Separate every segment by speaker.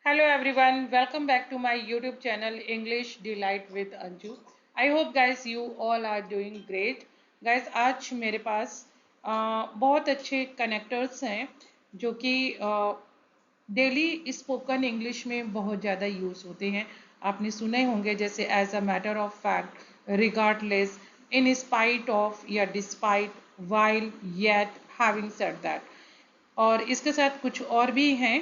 Speaker 1: Hello everyone, welcome back to my YouTube channel English Delight with Anju. I hope guys you all are doing great. Guys आज मेरे पास बहुत अच्छे connectors हैं जो कि daily spoken English में बहुत ज़्यादा यूज़ होते हैं. आपने सुने होंगे जैसे as a matter of fact, regardless, in spite of या despite, while, yet, having said that. और इसके साथ कुछ और भी हैं.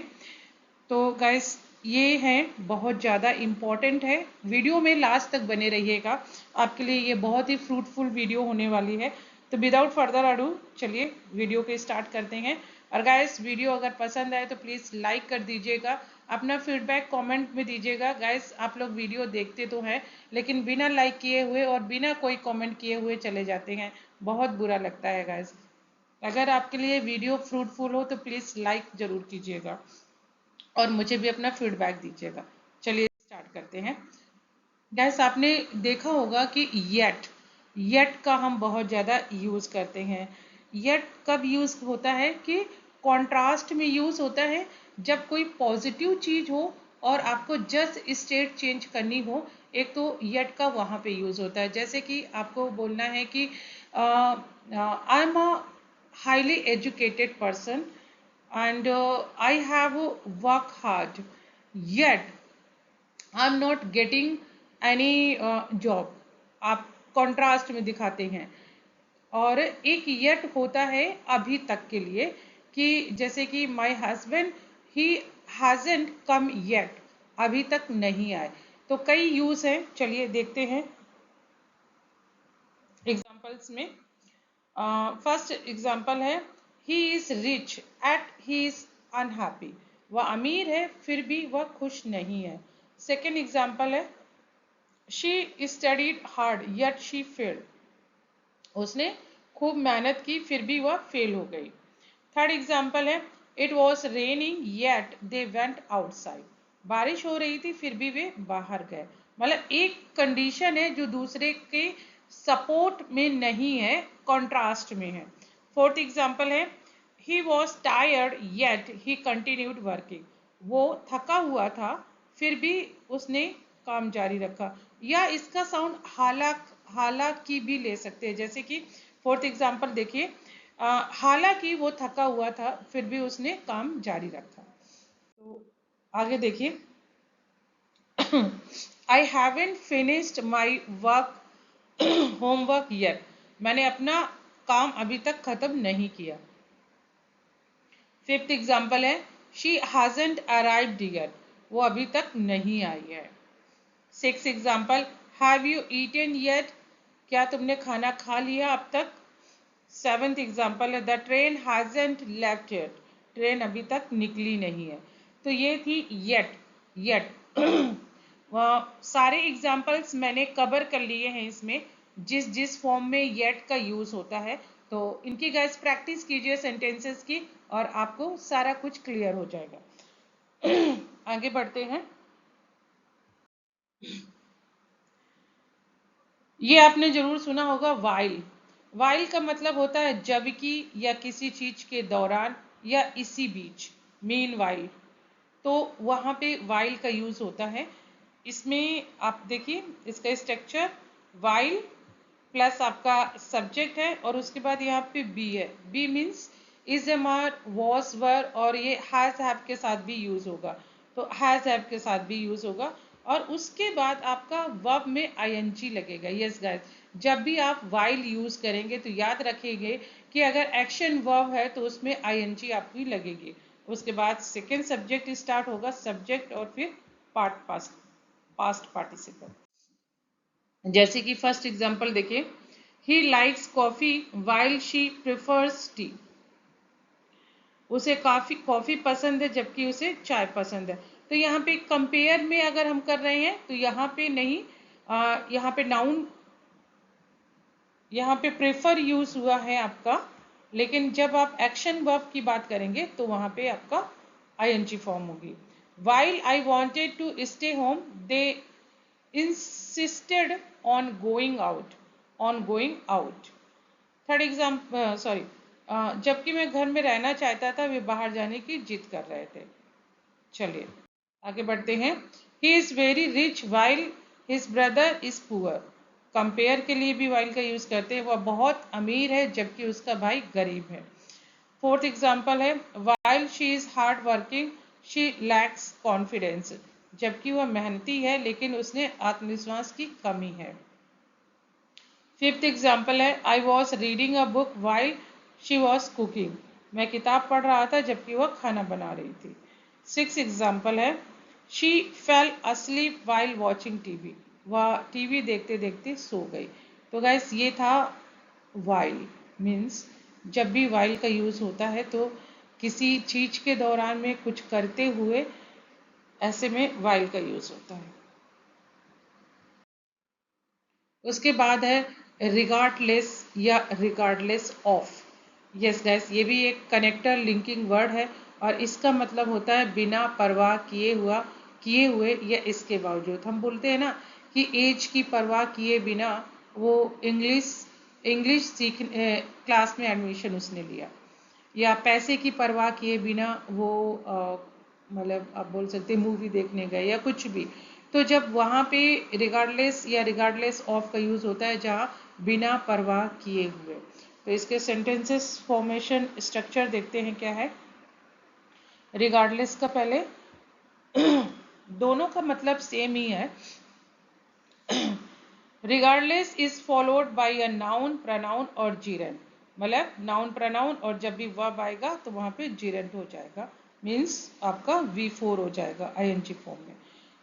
Speaker 1: तो गाइस ये हैं बहुत ज़्यादा इम्पॉर्टेंट है. वीडियो में लास्ट तक बने रहिएगा, आपके लिए ये बहुत ही फ्रूटफुल वीडियो होने वाली है. तो विदाउट फर्दर अडू चलिए वीडियो के स्टार्ट करते हैं. और गाइस वीडियो अगर पसंद आए तो प्लीज़ लाइक कर दीजिएगा, अपना फीडबैक कमेंट में दीजिएगा. गाइस आप लोग वीडियो देखते तो हैं लेकिन बिना लाइक किए हुए और बिना कोई कमेंट किए हुए चले जाते हैं, बहुत बुरा लगता है गाइस. अगर आपके लिए वीडियो फ्रूटफुल हो तो प्लीज़ लाइक ज़रूर कीजिएगा और मुझे भी अपना फीडबैक दीजिएगा. चलिए स्टार्ट करते हैं. गैस आपने देखा होगा कि येट का हम बहुत ज़्यादा यूज़ करते हैं. येट कब यूज़ होता है कि कॉन्ट्रास्ट में यूज़ होता है जब कोई पॉजिटिव चीज़ हो और आपको जस्ट स्टेट चेंज करनी हो. एक तो येट का वहाँ पे यूज़ होता है. जैसे कि आपको बोलना है कि I am a highly educated person and I have worked hard, yet I'm not getting any job. आप कॉन्ट्रास्ट में दिखाते हैं. और एक येट होता है अभी तक के लिए कि जैसे कि my husband he hasn't come yet, अभी तक नहीं आए. तो कई यूज हैं, चलिए देखते हैं एग्जांपल्स में. फर्स्ट एग्जाम्पल है he is rich yet he is unhappy. वह अमीर है फिर भी वह खुश नहीं है. सेकेंड एग्जाम्पल है she studied hard yet she failed. उसने खूब मेहनत की फिर भी वह फेल हो गई. थर्ड एग्जाम्पल है it was raining yet they went outside. बारिश हो रही थी फिर भी वे बाहर गए. मतलब एक कंडीशन है जो दूसरे के सपोर्ट में नहीं है, कॉन्ट्रास्ट में है. फोर्थ एग्जाम्पल है he was tired yet he continued working. वो थका हुआ था फिर भी उसने काम जारी रखा. या इसका साउंड हालांकि भी ले सकते हैं. जैसे कि फोर्थ एग्जाम्पल देखिए, हालांकि वो थका हुआ था फिर भी उसने काम जारी रखा. तो आगे देखिए I haven't finished my work homework yet. मैंने अपना काम अभी तक खत्म नहीं किया. फिफ्थ एग्जाम्पल है शी हैजंट अराइव्ड येट. वो अभी तक नहीं आई है. Six example have you eaten yet. क्या तुमने खाना खा लिया अब तक. सेवेंथ एग्जाम्पल है the train hasn't left yet. Train अभी तक निकली नहीं है. तो ये थी येट. सारे एग्जाम्पल्स मैंने कवर कर लिए हैं इसमें, जिस जिस फॉर्म में येट का यूज होता है. तो इनकी गाइस प्रैक्टिस कीजिए सेंटेंसेस की और आपको सारा कुछ क्लियर हो जाएगा. आगे बढ़ते हैं. ये आपने जरूर सुना होगा वाइल. वाइल का मतलब होता है जबकि या किसी चीज के दौरान या इसी बीच, मीन वाइल. तो वहां पे वाइल का यूज होता है. इसमें आप देखिए इसका स्ट्रक्चर वाइल प्लस आपका सब्जेक्ट है और उसके बाद यहाँ पे बी है. B means is am are was were और ये हैज हैव के साथ भी यूज होगा. तो हैज हैव के साथ भी यूज होगा और उसके बाद आपका वर्ब में आईएनजी लगेगा. यस गाइस, जब भी आप वाइल यूज करेंगे तो याद रखेंगे कि अगर एक्शन वर्ब है तो उसमें आईएनजी आपकी लगेगी. उसके बाद सेकेंड सब्जेक्ट स्टार्ट होगा, सब्जेक्ट और फिर पास्ट पार्टिसिपल. जैसे कि फर्स्ट एग्जांपल देखिए he likes coffee while she prefers T. उसे कॉफी पसंद है जबकि उसे चाय पसंद है. तो यहाँ पे कंपेयर में अगर हम कर रहे हैं तो यहाँ पे नहीं, यहाँ पे नाउन, यहाँ पे प्रेफर यूज हुआ है आपका. लेकिन जब आप एक्शन वर्ब की बात करेंगे तो वहां पे आपका आईएनजी फॉर्म होगी. While I wanted to stay home they insisted on going out. Third example sorry, जबकि मैं घर में रहना चाहता था वे बाहर जाने की जिद कर रहे थे. चलिए आगे बढ़ते हैं। He is very rich while his brother is poor. Compare के लिए भी वाइल का यूज करते हैं, वह बहुत अमीर है जबकि उसका भाई गरीब है। फोर्थ एग्जाम्पल है, while she is hard working she lakhs confidence. जबकि वह मेहनती है लेकिन उसने आत्मविश्वास की कमी है। फिफ्थ एग्जाम्पल है, I was reading a book while she was cooking. मैं किताब पढ़ रहा था जबकि वह खाना बना रही थी। सिक्स एग्जाम्पल है, she fail asleep while watching TV. वह टीवी देखते देखते सो गई। तो गाइस ये था वाइल। मीन्स जब भी वाइल का यूज होता है तो किसी चीज के दौरान में कुछ करते हुए, ऐसे में वाइल का यूज होता है। उसके बाद है रिगार्डलेस या रिगार्डलेस ऑफ। यस गाइस, ये भी एक कनेक्टर लिंकिंग वर्ड है और इसका मतलब होता है बिना परवाह किए हुए या इसके बावजूद। हम बोलते हैं ना कि एज की परवाह किए बिना वो इंग्लिश इंग्लिश सीख क्लास में एडमिशन उसने लिया, या पैसे की परवाह किए बिना वो मतलब आप बोल सकते मूवी देखने गए या कुछ भी। तो जब वहाँ पे रिगार्डलेस या रिगार्डलेस ऑफ का यूज होता है जहाँ बिना परवाह किए हुए। तो इसके सेंटेंसेस फॉर्मेशन स्ट्रक्चर देखते हैं क्या है। रिगार्डलेस का पहले दोनों का मतलब सेम ही है। Regardless is followed by a noun pronoun और जीरेंट। मतलब नाउन प्रनाउन और जब भी वर्ब आएगा तो वहां पे जीरेंट हो जाएगा। मीन्स आपका V4 हो जाएगा ING फॉर्म में।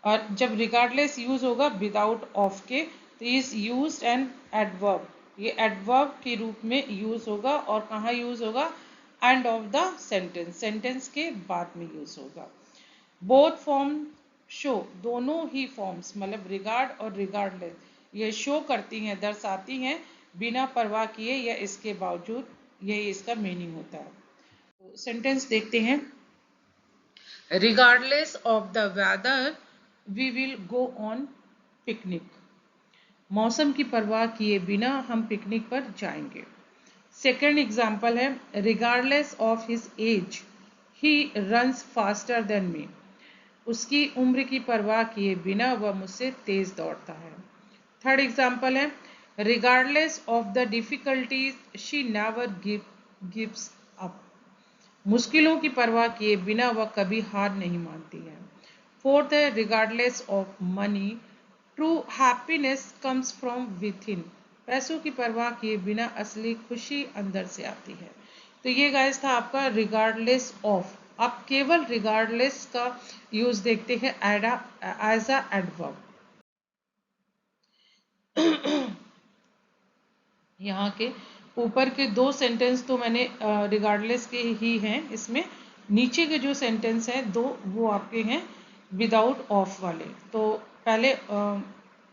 Speaker 1: और जब रिगार्डलेस यूज होगा विदाउट ऑफ के तो इज यूज एन एडवर्ब। ये एडवर्ब के रूप में यूज होगा और कहाँ यूज होगा, end of the sentence, sentence के बाद में यूज होगा। बोथ फॉर्म शो, दोनों ही फॉर्म्स मतलब रिगार्ड और रिगार्डलेस ये शो करती हैं, दर्शाती हैं बिना परवाह किए या इसके बावजूद। यही इसका मीनिंग होता है। तो सेंटेंस देखते हैं। Regardless of the weather we will go on picnic. मौसम की परवाह किए बिना हम पिकनिक पर जाएंगे। सेकेंड एग्जाम्पल है, regardless of his age he runs faster than me. उसकी उम्र की परवाह किए बिना वह मुझसे तेज दौड़ता है। थर्ड एग्जाम्पल है, regardless of the difficulties she never gives up. मुश्किलों की परवाह किए बिना वह कभी हार नहीं मानती है। फोर्थ है, regardless of money true happiness comes from with इन। पैसों की परवाह किए बिना असली खुशी अंदर से आती है। तो ये गाइस था आपका रिगार्डलेस ऑफ। आप केवल रिगार्डलेस का यूज देखते हैं एज अ एडवर्ब। यहाँ के ऊपर के दो सेंटेंस तो मैंने रिगार्डलेस के ही हैं इसमें। नीचे के जो सेंटेंस हैं दो वो आपके हैं विदाउट ऑफ वाले। तो पहले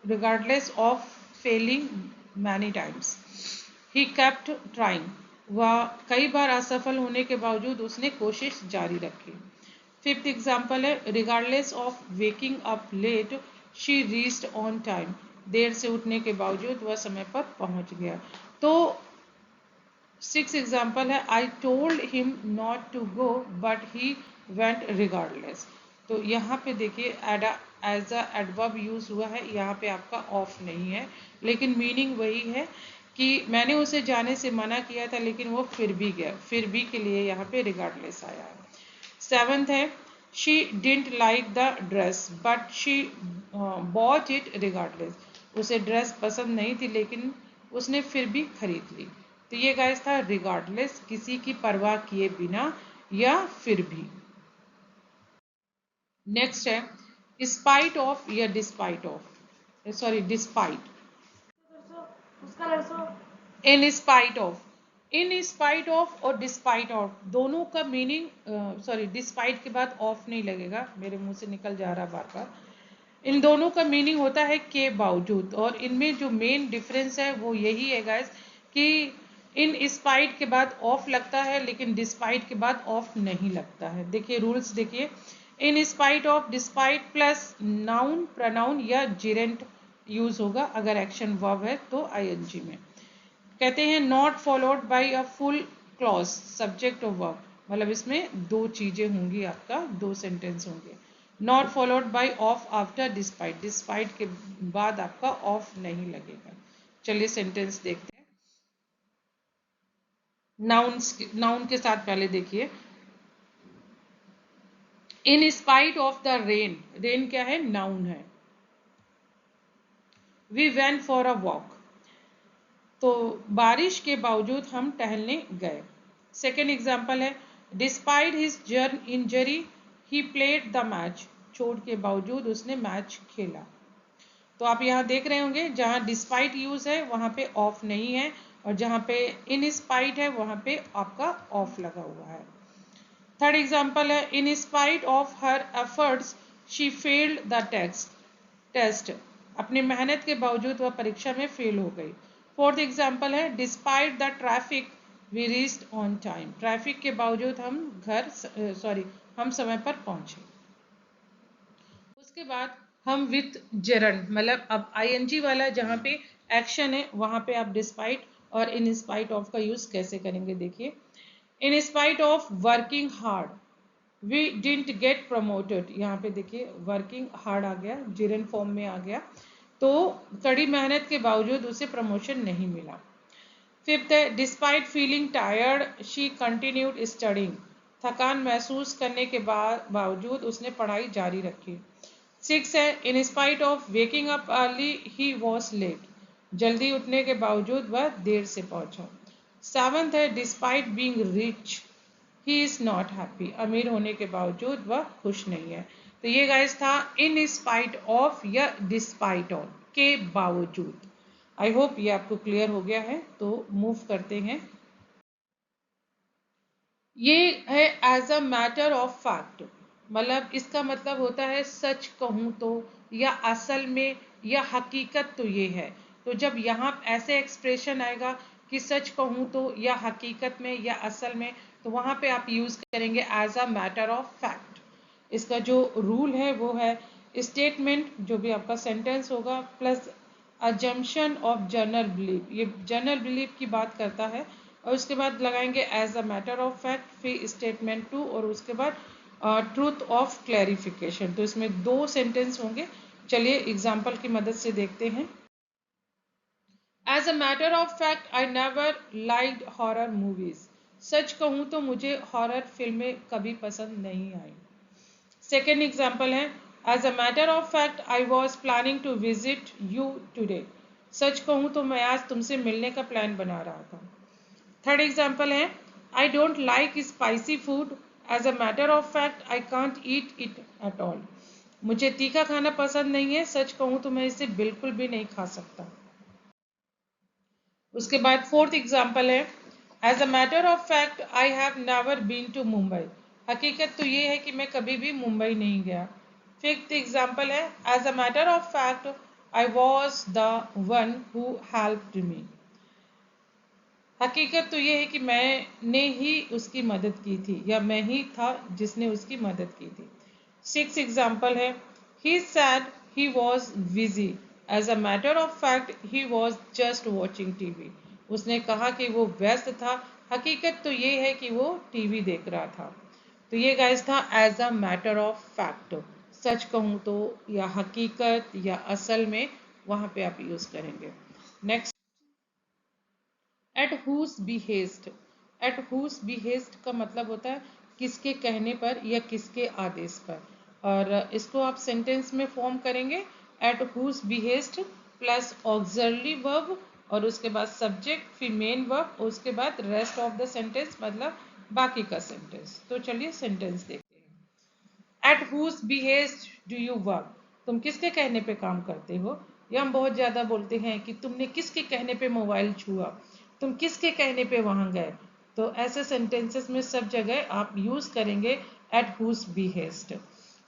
Speaker 1: regardless of Fehling many times he kept trying. वह कई बार असफल होने के बावजूद उसने कोशिश जारी रखी। फिफ्थ एग्जाम्पल है, regardless of waking up late she reached on time. देर से उठने के बावजूद वह समय पर पहुंच गया। तो सिक्स एग्जाम्पल है, I told him not to go but he went regardless. तो यहाँ पे देखिए एज अ एडवर्ब यूज हुआ है, यहाँ पे आपका ऑफ नहीं है, लेकिन मीनिंग वही है कि मैंने उसे जाने से मना किया था लेकिन वो फिर भी गया। फिर भी के लिए यहाँ पे रिगार्डलेस आया है। सेवंथ है, she didn't like the dress but she bought it regardless. उसे ड्रेस पसंद नहीं थी लेकिन उसने फिर भी खरीद ली। तो ये गाइस था रिगार्डलेस, किसी की परवाह किए बिना या फिर भी। नेक्स्ट है स्पाइट ऑफ या despite of, sorry despite. In spite of, in spite of और डिस्पाइट ऑफ दोनों का मीनिंग, सॉरी डिस्पाइट के बाद ऑफ नहीं लगेगा, मेरे मुंह से निकल जा रहा बार बार। इन दोनों का मीनिंग होता है के बावजूद, और इनमें जो मेन डिफरेंस है वो यही है गाइस कि इन स्पाइट के बाद ऑफ लगता है लेकिन डिस्पाइट के बाद ऑफ नहीं लगता है। देखिए रूल्स देखिए, in spite of despite plus noun pronoun या जिरेंट यूज होगा, अगर एक्शन वर्ब है तो ING में। कहते हैं not followed by a full clause subject of verb, मतलब इसमें दो चीजें होंगी, आपका दो सेंटेंस होंगे। Not followed by of after despite, despite के बाद आपका ऑफ नहीं लगेगा। चलिए सेंटेंस देखते हैं। नाउन के साथ पहले देखिए, in spite of the rain, rain क्या है, नाउन है। We went for a walk, तो बारिश के बावजूद हम टहलने गए। सेकेंड एग्जाम्पल है, despite his injury he played the match, चोट के बावजूद उसने मैच खेला। तो आप यहाँ देख रहे होंगे जहाँ डिस्पाइट यूज है वहाँ पे ऑफ नहीं है, और जहाँ पे इन स्पाइट है वहाँ पे आपका ऑफ लगा हुआ है। थर्ड एग्जाम्पल है, in spite of her efforts she failed the test, अपनी मेहनत के बावजूद वह परीक्षा में फेल हो गई। फोर्थ एग्जाम्पल है, despite the traffic we reached on time, traffic के बावजूद हम समय पर पहुंचे। उसके बाद हम विथ जेरंड, मतलब अब आईएनजी वाला जहाँ पे एक्शन है वहाँ पे आप डिस्पाइट और इन स्पाइट ऑफ का यूज कैसे करेंगे, देखिए। In spite of working hard we didn't get promoted, यहाँ पे देखिए वर्किंग हार्ड आ गया, जिरन फॉर्म में आ गया, तो कड़ी मेहनत के बावजूद उसे प्रमोशन नहीं मिला। फिफ्थ है, despite feeling tired she continued studying, थकान महसूस करने के बावजूद उसने पढ़ाई जारी रखी। सिक्स है, in spite of waking up early he was late, जल्दी उठने के बावजूद वह देर से पहुंचा। सेवंथ है, despite being rich he is not happy, अमीर होने के बावजूद वह खुश नहीं है। तो ये गाइस था इन स्पाइट ऑफ या डिस्पाइट ऑफ, के बावजूद। आई होप ये आपको क्लियर हो गया है, तो मूव करते हैं। ये है as a matter of fact, मतलब इसका मतलब होता है सच कहूँ तो, या असल में, या हकीकत तो ये है। तो जब यहाँ ऐसे एक्सप्रेशन आएगा कि सच कहूँ तो, या हकीकत में, या असल में, तो वहाँ पे आप यूज करेंगे as a matter of fact. इसका जो रूल है वो है, स्टेटमेंट जो भी आपका सेंटेंस होगा plus assumption of general belief, ये जनरल बिलीफ की बात करता है, और उसके बाद लगाएंगे as a matter of fact, फिर स्टेटमेंट टू, और उसके बाद ट्रूथ ऑफ क्लैरिफिकेशन। तो इसमें दो सेंटेंस होंगे। चलिए एग्जाम्पल की मदद से देखते हैं। As a matter of fact I never liked horror movies, सच कहूँ तो मुझे हॉरर फिल्में कभी पसंद नहीं आई। सेकेंड एग्जाम्पल है, as a matter of fact I was planning to visit you today, सच कहूँ तो मैं आज तुमसे मिलने का प्लान बना रहा था। थर्ड एग्जाम्पल है, I don't like spicy food, as a matter of fact I can't eat it at all, मुझे तीखा खाना पसंद नहीं है, सच कहूँ तो मैं इसे बिल्कुल भी नहीं खा सकता। उसके बाद फोर्थ एग्जाम्पल है, as a matter of fact I have never been to Mumbai, हकीकत तो ये है कि मैं कभी भी मुंबई नहीं गया। फिफ्थ एग्जाम्पल है, as a matter of fact I was the one who helped me, हकीकत तो ये है कि मैंने ही उसकी मदद की थी, या मैं ही था जिसने उसकी मदद की थी। सिक्स एग्जाम्पल है, he said he was busy, as a matter of fact he was just watching TV, उसने कहा कि वो व्यस्त था, हकीकत तो ये है कि वो टीवी देख रहा था। तो ये गाइस था as a matter of fact, सच कहूँ तो, या हकीकत, या असल में, वहाँ पे आप यूज करेंगे। Next, at whose behest, at whose behest का मतलब होता है किसके कहने पर या किसके आदेश पर, और इसको आप सेंटेंस में फॉर्म करेंगे at whose behest plus auxiliary verb, और उसके बाद सब्जेक्ट फिर मेन वर्ब, और उसके बाद रेस्ट ऑफ द सेंटेंस, मतलब बाकी का सेंटेंस। तो चलिए सेंटेंस देखते हैं। At whose behest do you work, तुम किसके कहने पे काम करते हो। या हम बहुत ज्यादा बोलते हैं कि तुमने किसके कहने पे मोबाइल छुआ, तुम किसके कहने पे वहां गए। तो ऐसे सेंटेंसेस में सब जगह आप यूज करेंगे at whose behest.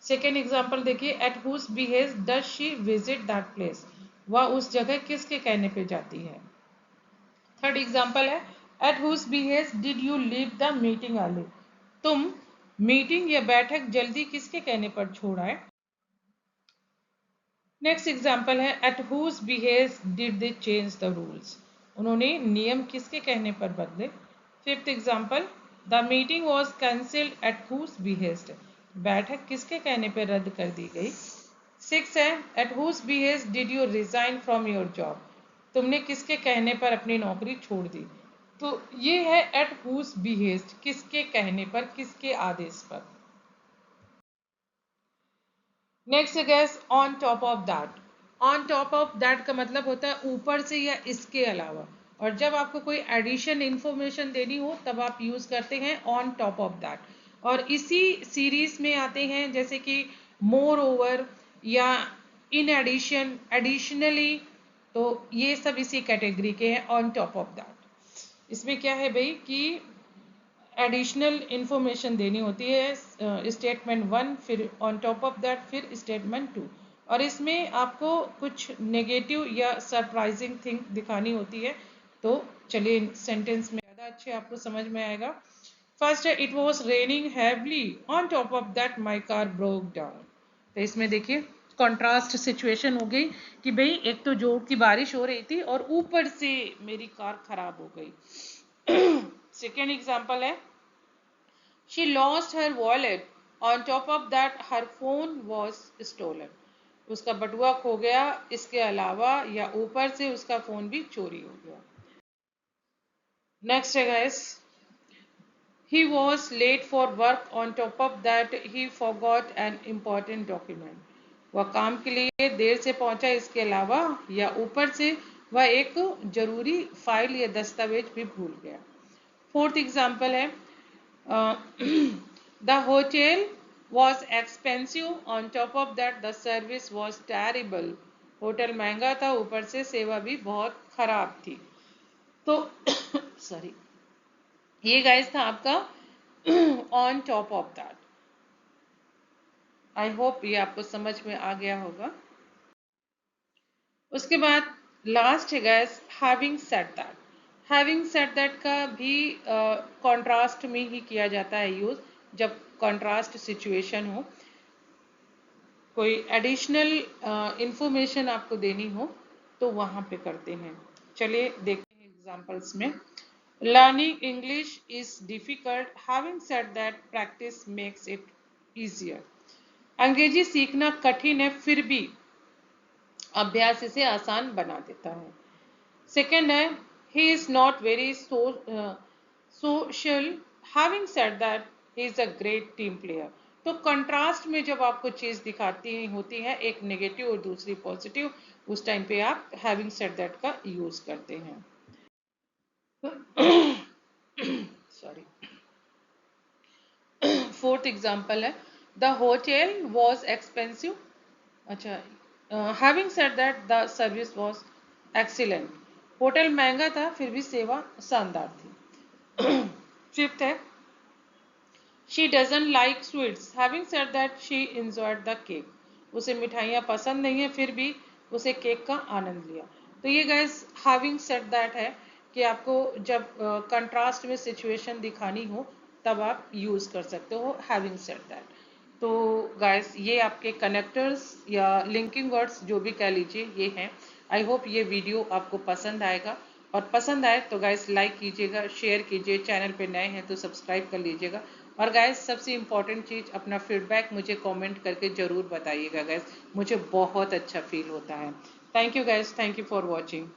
Speaker 1: Second example देखिए, at whose behest does she visit that place, वह उस जगह किसके कहने पे जाती है। थर्ड एग्जाम्पल है, at whose behest did you leave the meeting early, तुम मीटिंग या बैठक जल्दी किसके कहने पर छोड़ आए। नेक्स्ट एग्जाम्पल है, at whose behest did they change the rules, उन्होंने नियम किसके कहने पर बदले। Fifth example, the meeting was cancelled eight whose behest, बैठक किसके कहने पर रद्द कर दी गई। 6 है, at whose behest did you resign from your job, तुमने किसके कहने पर अपनी नौकरी छोड़ दी। तो ये है एट हुज बिहेज, किसके कहने पर, किसके आदेश पर। Next gas, on top of that. On top of that का मतलब होता है ऊपर से या इसके अलावा, और जब आपको कोई एडिशन इंफॉर्मेशन देनी हो तब आप यूज करते हैं ऑन टॉप ऑफ दैट। और इसी सीरीज में आते हैं जैसे कि मोर ओवर या इन एडिशन, एडिशनली, तो ये सब इसी कैटेगरी के हैं ऑन टॉप ऑफ दैट। इसमें क्या है भाई कि एडिशनल इंफॉर्मेशन देनी होती है, स्टेटमेंट 1, फिर ऑन टॉप ऑफ दैट, फिर स्टेटमेंट 2, और इसमें आपको कुछ नेगेटिव या सरप्राइजिंग थिंग दिखानी होती है। तो चलिए सेंटेंस में ज़्यादा अच्छे आपको समझ में आएगा। फर्स्ट है, it was raining heavily, on top of that my car broke down. तो इसमें देखिए कॉन्ट्रास्ट सिचुएशन हो गई कि भाई एक तो जोर की बारिश हो रही थी और ऊपर से मेरी कार खराब हो गई। सेकेंड एग्जाम्पल है, she lost her wallet, on top of that her phone was stolen, उसका बटुआ खो गया, इसके अलावा या ऊपर से उसका फोन भी चोरी हो गया। नेक्स्ट है guys, he was late for work, on top of that he forgot an important document, वह काम के लिए देर से पहुंचा, इसके अलावा या ऊपर से वह एक जरूरी फाइल या दस्तावेज भी भूल गया। फोर्थ एग्जाम्पल है, the hotel was expensive, on top of that the service was terrible, hotel महंगा था, ऊपर से सेवा भी बहुत खराब थी। तो सॉरी, ये गाइस था आपका on top of that. I hope ये आपको समझ में आ गया होगा। उसके बाद लास्ट है gas having said that. Having said that का भी कॉन्ट्रास्ट में ही किया जाता है यूज, जब कॉन्ट्रास्ट सिचुएशन हो, कोई एडिशनल इंफॉर्मेशन आपको देनी हो तो वहां पे करते हैं। चलिए देखते हैं एग्जांपल्स में। Learning English is difficult, having said that practice makes it easier. अंग्रेजी सीखना कठिन है, फिर भी अभ्यास इसे आसान बना देता है। सेकेंड है, he is not very social, having said that he is a great team player. तो कंट्रास्ट में जब आपको चीज दिखाती होती है, एक नेगेटिव और दूसरी पॉजिटिव, उस टाइम पे आप हैविंग सेड दैट का यूज करते हैं। सॉरी। फोर्थ एग्जाम्पल है, द होटल वॉज एक्सपेंसिव, अच्छा, having said that the service was excellent, hotel महंगा था फिर भी सेवा शानदार थी। फिफ्थ है, she doesn't like sweets, having said that she enjoyed the cake, उसे मिठाइयाँ पसंद नहीं है फिर भी उसे केक का आनंद लिया। तो ये गाइस हैविंग सेड दैट है कि आपको जब कंट्रास्ट में सिचुएशन दिखानी हो तब आप यूज कर सकते हो हैविंग सेड दैट। तो गाइस ये आपके कनेक्टर्स या लिंकिंग वर्ड्स जो भी कह लीजिए ये हैं। आई होप ये वीडियो आपको पसंद आएगा, और पसंद आए तो गाइस लाइक कीजिएगा, शेयर कीजिए, चैनल पे नए हैं तो सब्सक्राइब कर लीजिएगा। और गाइस सबसे इम्पॉर्टेंट चीज़, अपना फीडबैक मुझे कमेंट करके ज़रूर बताइएगा गाइस, मुझे बहुत अच्छा फील होता है। Thank you guys, thank you for watching.